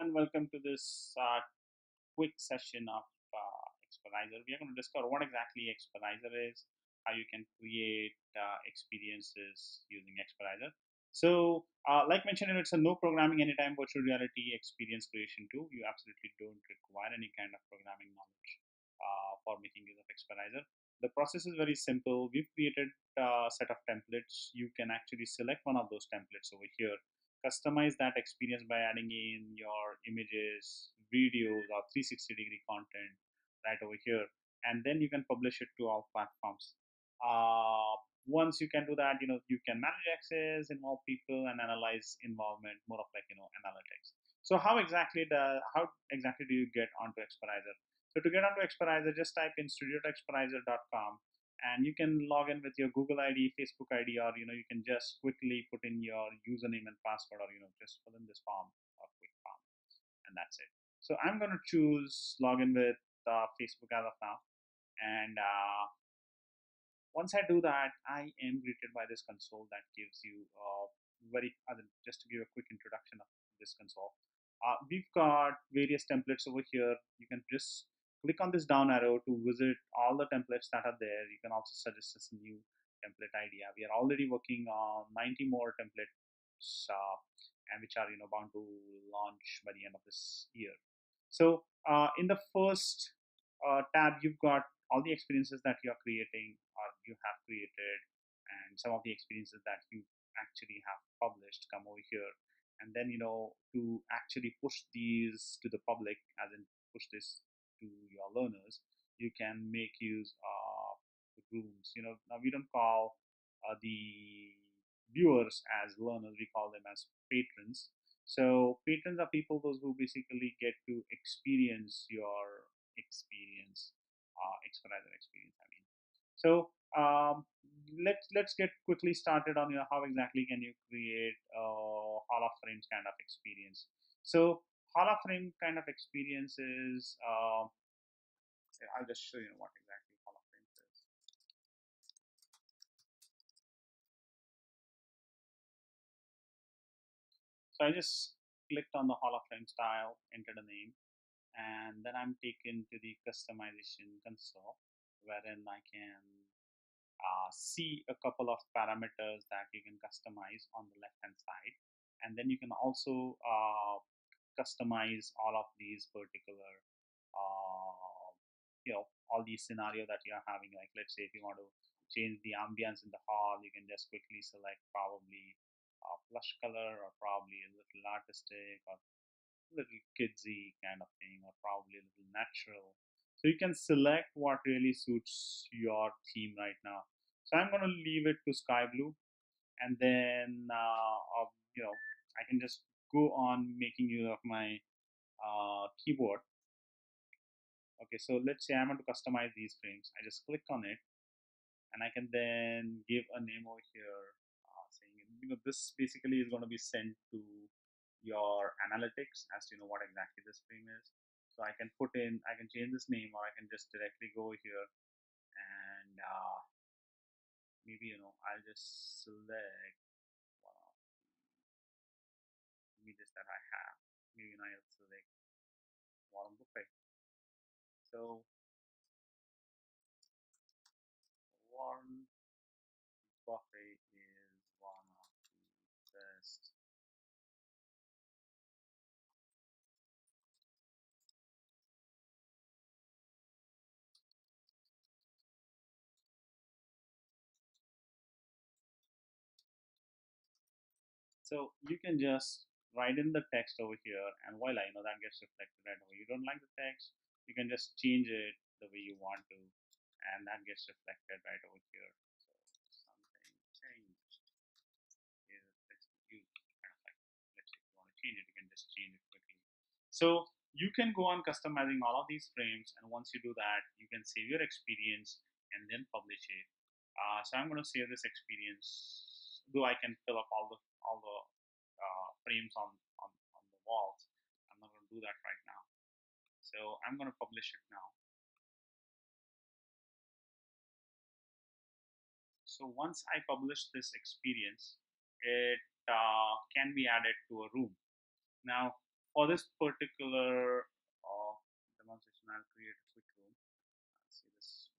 and welcome to this quick session of Experizer. We are going to discover what exactly Experizer is, how you can create experiences using Experizer. Like mentioned, it's a no programming anytime virtual reality experience creation tool. You absolutely don't require any kind of programming knowledge for making use of Experizer. The process is very simple. We've created a set of templates. You can actually select one of those templates over here, customize that experience by adding in your images, videos, or 360-degree content right over here, and then you can publish it to all platforms. Once you can do that, you can manage access, involve people, and analyze involvement, more of like analytics. So how exactly do you get onto Experizer? So to get onto Experizer, just type in studio.experizer.com, and you can log in with your Google ID, Facebook ID, or you can just quickly put in your username and password, or just fill in this form or quick form, and that's it. So I'm going to choose login with Facebook as of now, and once I do that, I am greeted by this console that gives you just to give a quick introduction of this console. We've got various templates over here. You can just click on this down arrow to visit all the templates that are there. You can also suggest us a new template idea. We are already working on 90 more templates, and which are bound to launch by the end of this year. So in the first tab, you've got all the experiences that you are creating or you have created, and some of the experiences that you actually have published come over here. And then to actually push these to the public, as in push this to your learners, you can make use of the rooms. Now we don't call the viewers as learners, we call them as patrons. So patrons are people those who basically get to experience your experience, Experizer experience. I mean, so let's get quickly started on how exactly can you create a Hall of Frames kind of experience. So Hall of Frame kind of experience is I'll just show you what exactly Hall of Frames is. So I just clicked on the Hall of Fame style, entered a name, and then I'm taken to the customization console, wherein I can see a couple of parameters that you can customize on the left hand side, and then you can also customize all of these particular uh, all these scenario that you are having. Like, let's say if you want to change the ambience in the hall, you can just quickly select probably a flush color, or probably a little artistic, or little kidsy kind of thing, or probably a little natural. So you can select what really suits your theme right now. So I'm going to leave it to sky blue, and then I can just go on making use of my keyboard. Okay, so let's say I want to customize these frames. I just click on it, and I can then give a name over here, saying this basically is going to be sent to your analytics as to what exactly this frame is. So I can change this name, or I can just directly go here, and maybe I'll just select one of the images that I have. Maybe I'll select Warren Buffett. So Warren Buffett is one of the best. So you can just write in the text over here, and voila, that gets reflected right away. You don't like the text, you can just change it the way you want to, and that gets reflected right over here. So something changed is you kind of like, let's say if you want to change it, you can just change it quickly. So you can go on customizing all of these frames, and once you do that, you can save your experience and then publish it. So I'm going to save this experience, though I can fill up all the frames on the walls. I'm not going to do that right now. So I'm going to publish it now. So once I publish this experience, it can be added to a room. Now, For this particular demonstration, I'll create a quick room. Let's see this.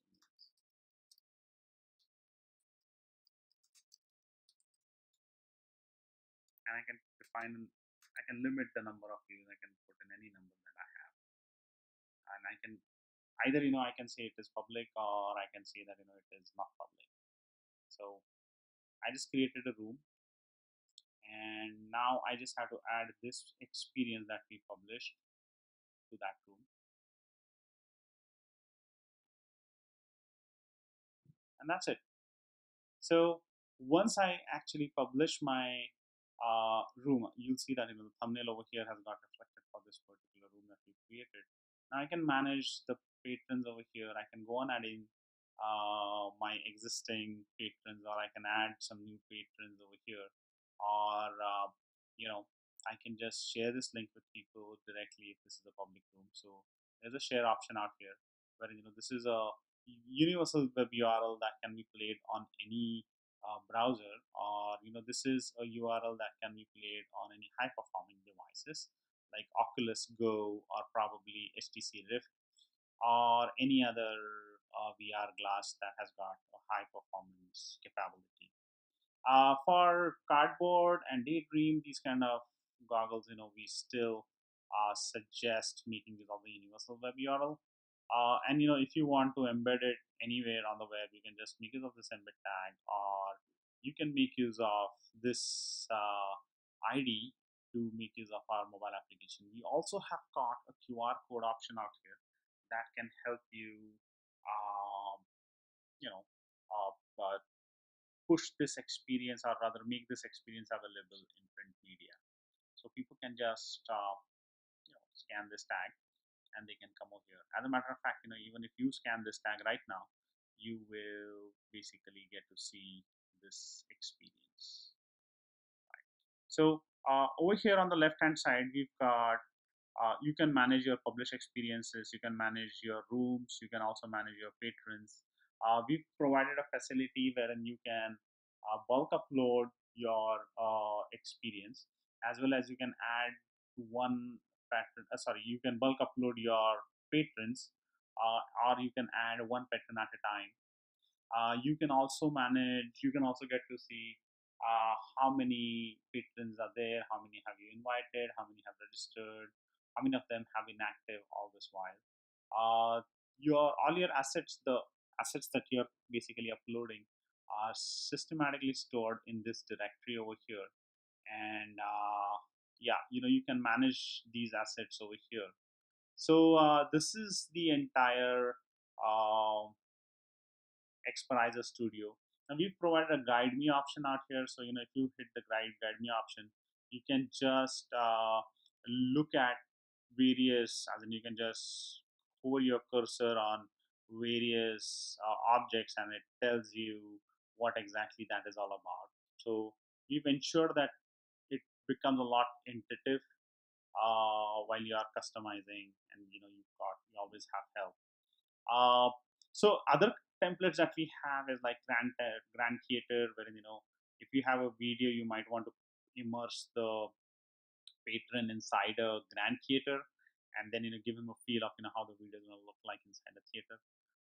And I can define, I can limit the number of views. I can put in any number that I have, and I can either I can say it is public, or I can say that it is not public. So I just created a room, and now I just have to add this experience that we published to that room, and that's it. So once I actually publish my room, you'll see that the thumbnail over here has got reflected for this particular room that we created. Now I can manage the patrons over here. I can go on adding my existing patrons, or I can add some new patrons over here, or you know I can just share this link with people directly if this is a public room. So there's a share option out here, where this is a universal web URL that can be played on any browser, or this is a URL that can be played on any high performing devices like Oculus Go, or probably HTC Rift, or any other VR glass that has got a high performance capability. For Cardboard and Daydream, these kind of goggles, we still suggest making use of the universal web URL. And if you want to embed it anywhere on the web, you can just make use of this embed tag, or you can make use of this ID to make use of our mobile application. We also have got a QR code option out here that can help you, um, you know, uh, push this experience, or rather make this experience available in print media. So people can just scan this tag, and they can come over here. As a matter of fact, even if you scan this tag right now, you will basically get to see this experience. So over here on the left hand side, we've got you can manage your publish experiences, you can manage your rooms, you can also manage your patrons. We've provided a facility wherein you can bulk upload your experience, as well as you can add one patron. Sorry, you can bulk upload your patrons, or you can add one patron at a time. You can also manage, you can also get to see how many patrons are there, how many have you invited, how many have registered, how many of them have been active all this while. Your all your assets, the assets that you're basically uploading, are systematically stored in this directory over here. And yeah, you can manage these assets over here. So this is the entire Experizer Studio. And we've provided a guide me option out here. So if you hit the guide me option, you can just look at various, as in you can just hover your cursor on various objects, and it tells you what exactly that is all about. So we've ensured that it becomes a lot intuitive while you are customizing, and you always have help. uh, so other templates that we have is like Grand Theater, wherein if you have a video, you might want to immerse the patron inside a Grand Theater, and then give him a feel of how the video is going to look like inside the theater.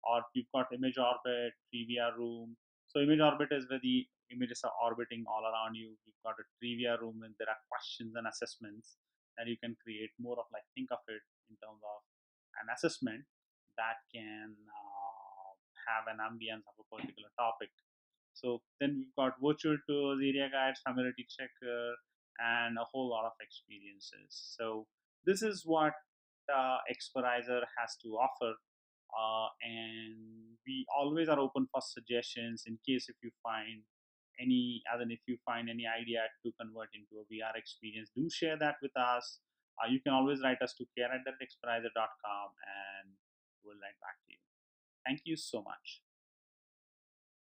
Or you've got Image Orbit, Trivia Room. So Image Orbit is where the images are orbiting all around you. You've got a Trivia Room, and there are questions and assessments that you can create. More of like, think of it in terms of an assessment that can have an ambience of a particular topic. So then we've got virtual tours, area guides, familiarity checker, and a whole lot of experiences. So this is what Experizer has to offer, and we always are open for suggestions in case if you find any, as in if you find any idea to convert into a VR experience, do share that with us. You can always write us to care@experizer.com, and we'll write back to you. Thank you so much.